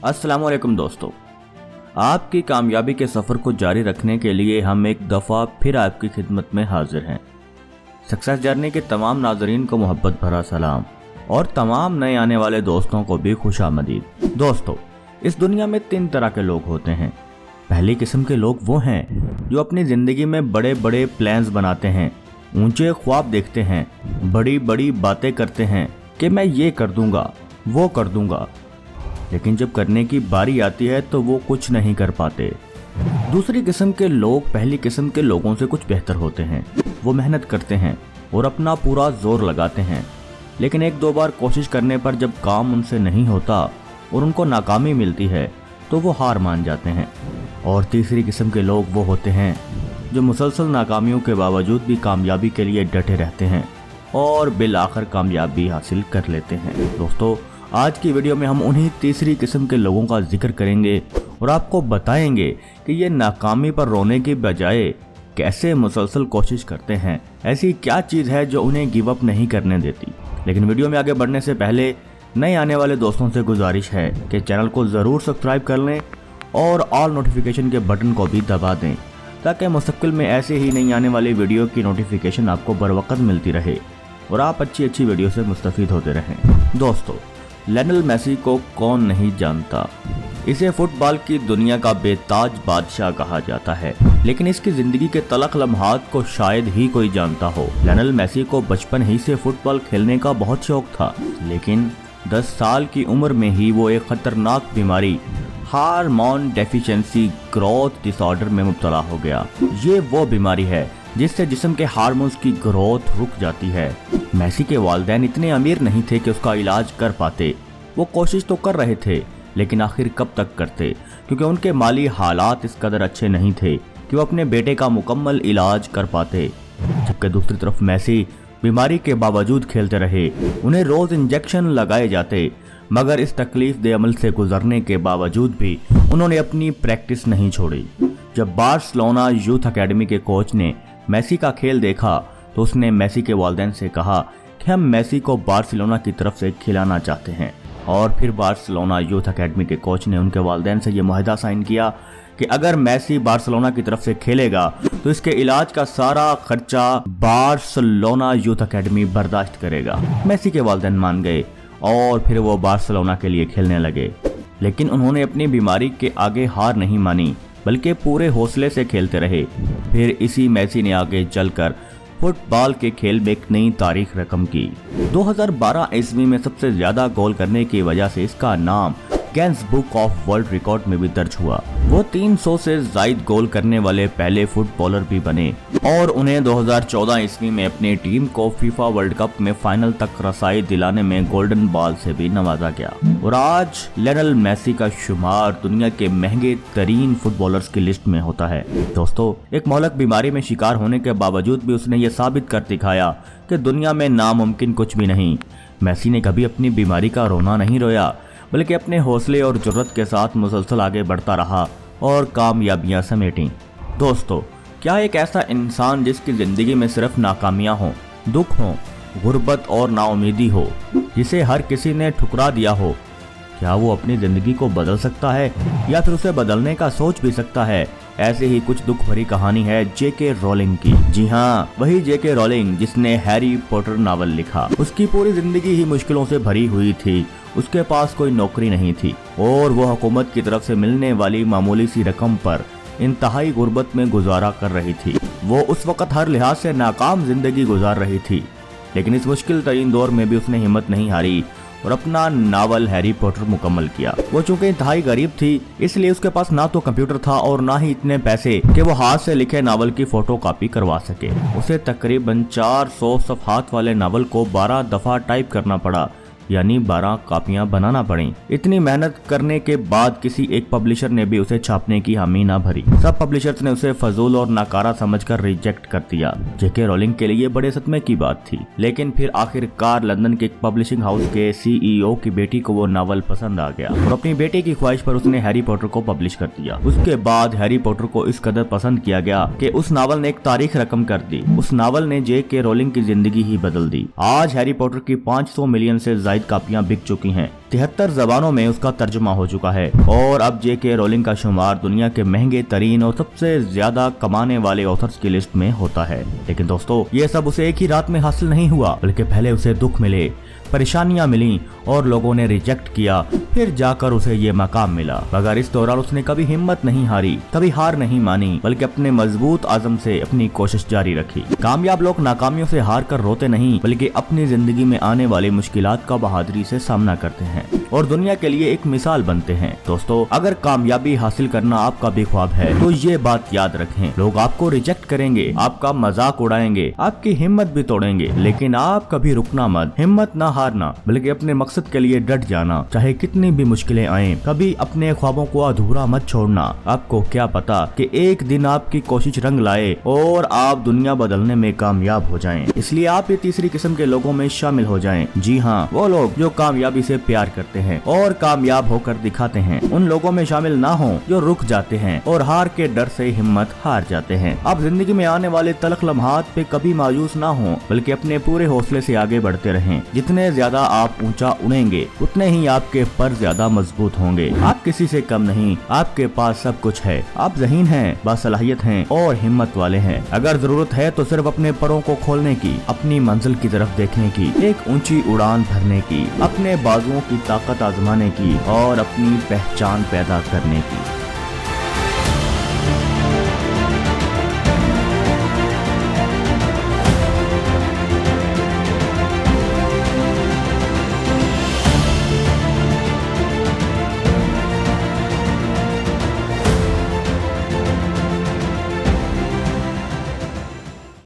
अस्सलामुअलैकुम दोस्तों, आपकी कामयाबी के सफ़र को जारी रखने के लिए हम एक दफ़ा फिर आपकी खिदमत में हाजिर हैं। सक्सेस जर्नी के तमाम नाजरीन को मोहब्बत भरा सलाम और तमाम नए आने वाले दोस्तों को भी खुशामदीद। दोस्तों, इस दुनिया में 3 तरह के लोग होते हैं। पहली किस्म के लोग वो हैं जो अपनी ज़िंदगी में बड़े बड़े प्लान्स बनाते हैं, ऊंचे ख्वाब देखते हैं, बड़ी बड़ी बातें करते हैं कि मैं ये कर दूंगा, वो कर दूंगा, लेकिन जब करने की बारी आती है तो वो कुछ नहीं कर पाते। दूसरी किस्म के लोग पहली किस्म के लोगों से कुछ बेहतर होते हैं। वो मेहनत करते हैं और अपना पूरा जोर लगाते हैं, लेकिन 1-2 बार कोशिश करने पर जब काम उनसे नहीं होता और उनको नाकामी मिलती है तो वो हार मान जाते हैं। और तीसरी किस्म के लोग वो होते हैं जो मुसलसल नाकामियों के बावजूद भी कामयाबी के लिए डटे रहते हैं और बिल आखिर कामयाबी हासिल कर लेते हैं। दोस्तों, आज की वीडियो में हम उन्हीं तीसरी किस्म के लोगों का जिक्र करेंगे और आपको बताएंगे कि ये नाकामी पर रोने की बजाय कैसे मुसलसल कोशिश करते हैं। ऐसी क्या चीज़ है जो उन्हें गिव अप नहीं करने देती। लेकिन वीडियो में आगे बढ़ने से पहले नए आने वाले दोस्तों से गुजारिश है कि चैनल को ज़रूर सब्सक्राइब कर लें और ऑल नोटिफिकेशन के बटन को भी दबा दें ताकि मुस्तकिल में ऐसे ही नई आने वाली वीडियो की नोटिफिकेशन आपको बर वक्त मिलती रहे और आप अच्छी वीडियो से मुस्तफीद होते रहें। दोस्तों, लियोनेल मेसी को कौन नहीं जानता। इसे फुटबॉल की दुनिया का बेताज बादशाह कहा जाता है, लेकिन इसकी जिंदगी के तलख लम्हात को शायद ही कोई जानता हो। लियोनेल मेसी को बचपन ही से फुटबॉल खेलने का बहुत शौक था, लेकिन 10 साल की उम्र में ही वो एक खतरनाक बीमारी हार्मोन डेफिशिएंसी ग्रोथ डिसऑर्डर में मुब्तला हो गया। ये वो बीमारी है जिससे जिस्म के हार्मोन्स की ग्रोथ रुक जाती है। मेसी के वालिदैन इतने अमीर नहीं थे कि उसका इलाज कर पाते। वो कोशिश तो कर रहे थे, लेकिन आखिर कब तक करते, क्योंकि उनके माली हालात इस कदर अच्छे नहीं थे कि वो अपने बेटे का मुकम्मल इलाज कर पाते। जबकि दूसरी तरफ मेसी बीमारी के बावजूद खेलते रहे। उन्हें रोज इंजेक्शन लगाए जाते, मगर इस तकलीफ दे अमल से गुजरने के बावजूद भी उन्होंने अपनी प्रैक्टिस नहीं छोड़ी। जब बार्सिलोना यूथ अकेडमी के कोच ने मेसी का खेल देखा तो उसने मेसी के वालिदैन से कहा कि हम मेसी को बार्सिलोना की तरफ से खिलाना चाहते हैं। और फिर बार्सिलोना यूथ अकेडमी के कोच ने उनके वालिदैन से ये मुआहदा साइन किया कि अगर मेसी बार्सिलोना की तरफ से खेलेगा तो इसके इलाज का सारा खर्चा बार्सिलोना यूथ अकेडमी बर्दाश्त करेगा। मेसी के वालिदैन मान गए और फिर वो बार्सिलोना के लिए खेलने लगे, लेकिन उन्होंने अपनी बीमारी के आगे हार नहीं मानी, बल्कि पूरे हौसले से खेलते रहे। फिर इसी मेसी ने आगे चलकर फुटबॉल के खेल में एक नई तारीख रकम की। 2012 ईस्वी में सबसे ज्यादा गोल करने की वजह से इसका नाम Guinness book of world record में भी दर्ज हुआ। वो 300 से ज्यादा गोल करने वाले पहले फुटबॉलर भी बने और उन्हें 2014 ईस्वी में अपनी टीम को फीफा वर्ल्ड कप में फाइनल तक रसाई दिलाने में गोल्डन बॉल से भी नवाजा गया। और आज लियोनेल मेसी का शुमार दुनिया के महंगे तरीन फुटबॉलर्स की लिस्ट में होता है। दोस्तों, एक मोहलक बीमारी में शिकार होने के बावजूद भी उसने ये साबित कर दिखाया कि दुनिया में नामुमकिन कुछ भी नहीं। मेसी ने कभी अपनी बीमारी का रोना नहीं रोया, बल्कि अपने हौसले और जुर्रत के साथ मुसलसल आगे बढ़ता रहा और कामयाबियां समेटी। दोस्तों, क्या एक ऐसा इंसान जिसकी ज़िंदगी में सिर्फ नाकामियां हों, दुख हों, गुर्बत और नाउमीदी हो, जिसे हर किसी ने ठुकरा दिया हो, क्या वो अपनी ज़िंदगी को बदल सकता है या फिर उसे बदलने का सोच भी सकता है? ऐसे ही कुछ दुख भरी कहानी है जेके रोलिंग की। जी हाँ, वही जेके रोलिंग जिसने हैरी पॉटर नावल लिखा। उसकी पूरी जिंदगी ही मुश्किलों से भरी हुई थी। उसके पास कोई नौकरी नहीं थी और वो हुकूमत की तरफ से मिलने वाली मामूली सी रकम पर इंतहाई गुर्बत में गुजारा कर रही थी। वो उस वक्त हर लिहाज से नाकाम जिंदगी गुजार रही थी, लेकिन इस मुश्किल तरीन दौर में भी उसने हिम्मत नहीं हारी और अपना नावल हैरी पॉटर मुकम्मल किया। वो चूंकि इंतहाई गरीब थी, इसलिए उसके पास ना तो कंप्यूटर था और ना ही इतने पैसे कि वो हाथ से लिखे नावल की फोटो कॉपी करवा सके। उसे तकरीबन 400 सफ़हात वाले नावल को 12 दफा टाइप करना पड़ा यानी 12 कॉपियां बनाना पड़ी। इतनी मेहनत करने के बाद किसी एक पब्लिशर ने भी उसे छापने की हामी ना भरी। सब पब्लिशर्स ने उसे फजूल और नाकारा समझकर रिजेक्ट कर दिया। जेके रोलिंग के लिए बड़े सदमे की बात थी, लेकिन फिर आखिरकार लंदन के एक पब्लिशिंग हाउस के CEO की बेटी को वो नावल पसंद आ गया और अपनी बेटी की ख्वाहिश पर उसने हैरी पॉटर को पब्लिश कर दिया। उसके बाद हैरी पॉटर को इस कदर पसंद किया गया कि उस नावल ने एक तारीख रकम कर दी। उस नावल ने जेके रोलिंग की जिंदगी ही बदल दी। आज हैरी पॉटर की 500 मिलियन से ज्यादा कापियां बिक चुकी हैं। 73 जबानों में उसका तर्जुमा हो चुका है और अब जेके रोलिंग का शुमार दुनिया के महंगे तरीन और सबसे ज्यादा कमाने वाले ऑथर्स की लिस्ट में होता है। लेकिन दोस्तों, ये सब उसे एक ही रात में हासिल नहीं हुआ, बल्कि पहले उसे दुख मिले, परेशानियां मिली और लोगों ने रिजेक्ट किया, फिर जाकर उसे ये मकाम मिला। मगर इस दौरान उसने कभी हिम्मत नहीं हारी, कभी हार नहीं मानी, बल्कि अपने मजबूत आज़म से अपनी कोशिश जारी रखी। कामयाब लोग नाकामियों से हार कर रोते नहीं, बल्कि अपनी जिंदगी में आने वाली मुश्किलात का बहादुरी से सामना करते हैं और दुनिया के लिए एक मिसाल बनते हैं। दोस्तों, अगर कामयाबी हासिल करना आपका भी ख्वाब है तो ये बात याद रखें, लोग आपको रिजेक्ट करेंगे, आपका मजाक उड़ाएंगे, आपकी हिम्मत भी तोड़ेंगे, लेकिन आप कभी रुकना मत, हिम्मत ना हारना, बल्कि अपने मकसद के लिए डट जाना, चाहे कितनी भी मुश्किलें आएं। कभी अपने ख्वाबों को अधूरा मत छोड़ना। आपको क्या पता कि एक दिन आपकी कोशिश रंग लाए और आप दुनिया बदलने में कामयाब हो जाएं। इसलिए आप ये तीसरी किस्म के लोगों में शामिल हो जाएं। जी हाँ, वो लोग जो कामयाबी से प्यार करते हैं और कामयाब होकर दिखाते हैं। उन लोगों में शामिल ना हो जो रुक जाते हैं और हार के डर से हिम्मत हार जाते हैं। आप जिंदगी में आने वाले तलख लम्हात पे कभी मायूस ना हो, बल्कि अपने पूरे हौसले से आगे बढ़ते रहें। जितने ज्यादा आप ऊंचा उड़ेंगे, उतने ही आपके पर ज्यादा मजबूत होंगे। आप किसी से कम नहीं, आपके पास सब कुछ है। आप ज़हीन हैं, बासलाहियत हैं और हिम्मत वाले हैं। अगर जरूरत है तो सिर्फ अपने परों को खोलने की, अपनी मंजिल की तरफ देखने की, एक ऊंची उड़ान भरने की, अपने बाजुओं की ताकत आजमाने की और अपनी पहचान पैदा करने की।